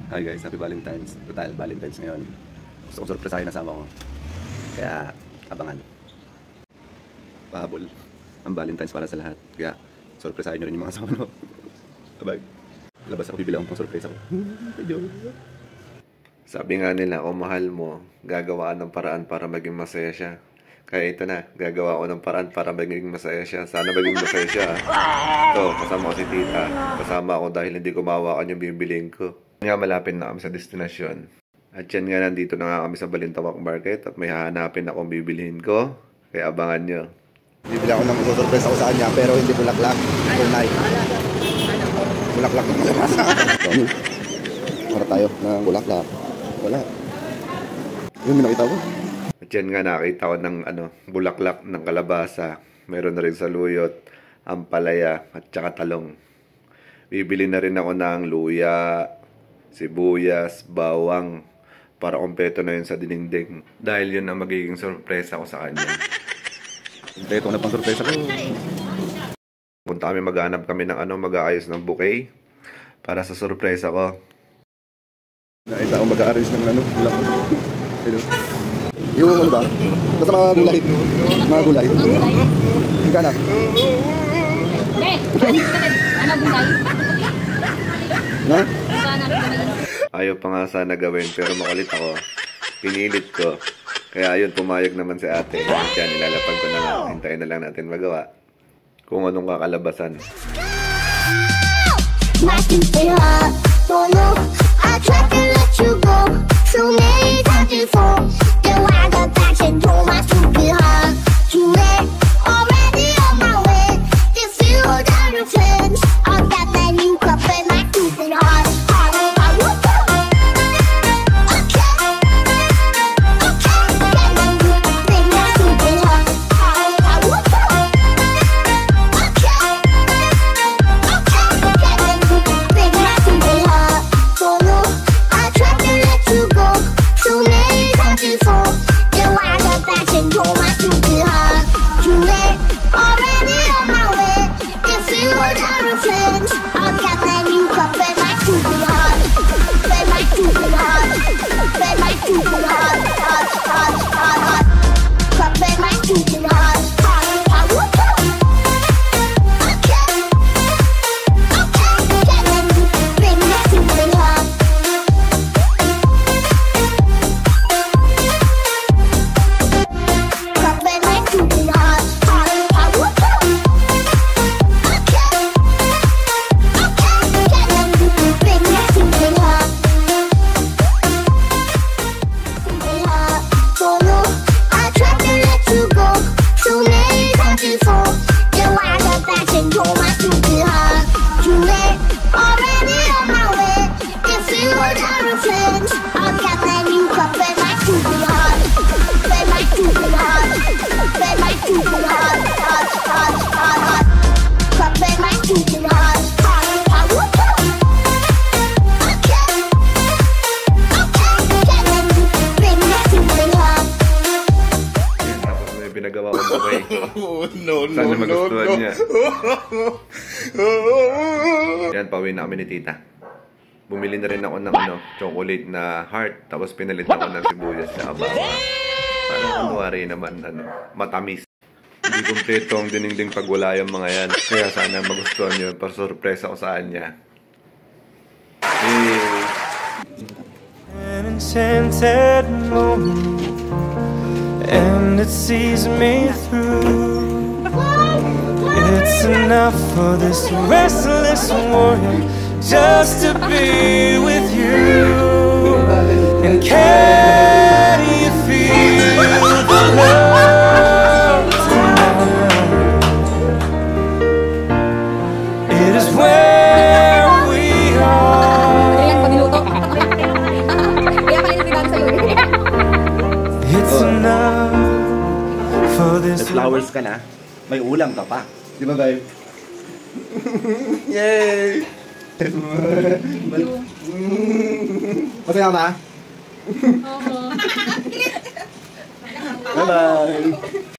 Hi guys, happy Valentine's. Total, Valentine's ngayon. Gusto kong surpresahin na sama ko. Kaya, abangan. Pahabol. Ang Valentine's para sa lahat. Kaya, surpresahin nyo rin yung mga kasama ko. Bye-bye. Labas ako, bibili akong pang surpresa ko. Sabi nga nila, kung mahal mo, gagawa ng paraan para maging masaya siya. Kaya ito na, gagawa ko ng paraan para maging masaya siya. Sana maging masaya siya. Ito, kasama ko si tita. Kasama ako dahil hindi ko mawakan yung bibiliin ko. Nga malapit na kami sa destinasyon. At yan nga, nandito na nga kami sa Balintawak Market at may hahanapin akong bibilihin ko. Kaya abangan nyo. Bibili ako ng surprise ako sa kanya, pero hindi bulaklak. Tunay. Bulaklak yung kalabasa. Para tayo ng bulaklak. Wala. Yun, may nakita ko. At yan nga, nakita ko ng bulaklak ng kalabasa. Meron na rin saluyot, ampalaya, at saka talong. Bibili na rin ako ng luya, sibuyas, bawang, para kompleto na yun sa dinengdeng. Dahil yun ang magiging sorpresa ko sa kanya. Kompleto na pang sorpresa ko. Punta kami, maghanap kami ng mag-aayos ng bouquet para sa sorpresa ko. Nakita akong mag-a-arrange ng bulak ko. Yung ba? Basta mga gulay. Mga gulay. Hindi ka na. Ano gulay? Na? Ayaw pa nga sana gawin pero makulit ako. Pinilit ko. Kaya ayun, pumayag naman si ate. Kaya nilalapag ko na nga. Hintayin na lang natin magawa. Kung anong kakalabasan. I tried to let you go so many times before. Then I got back and told my stupid heart too late, already on my way. If you got a friend, I'll get that new cup in my stupid heart. Pinagawa ko bouquet. Sana magustuhan niya. Yan, pauwi na kami ni tita. Bumili na rin ako ng chocolate na heart. Tapos pinalit ako ng sibuyas na bawang. Parang kunwari naman, matamis. Hindi kumpleto ang dinengdeng pag wala yung mga yan. Kaya sana magustuhan niyo para sorpresa ko sa kanya. An enchanted moment, and it sees me through. It's enough for this restless warrior just to be with you. And can you feel the love tonight? It is where we are. It's enough for this. May flowers ka na, may ulam ka pa. Di ba, babe? Yay! Masaya ka ba? Oo. Bye-bye!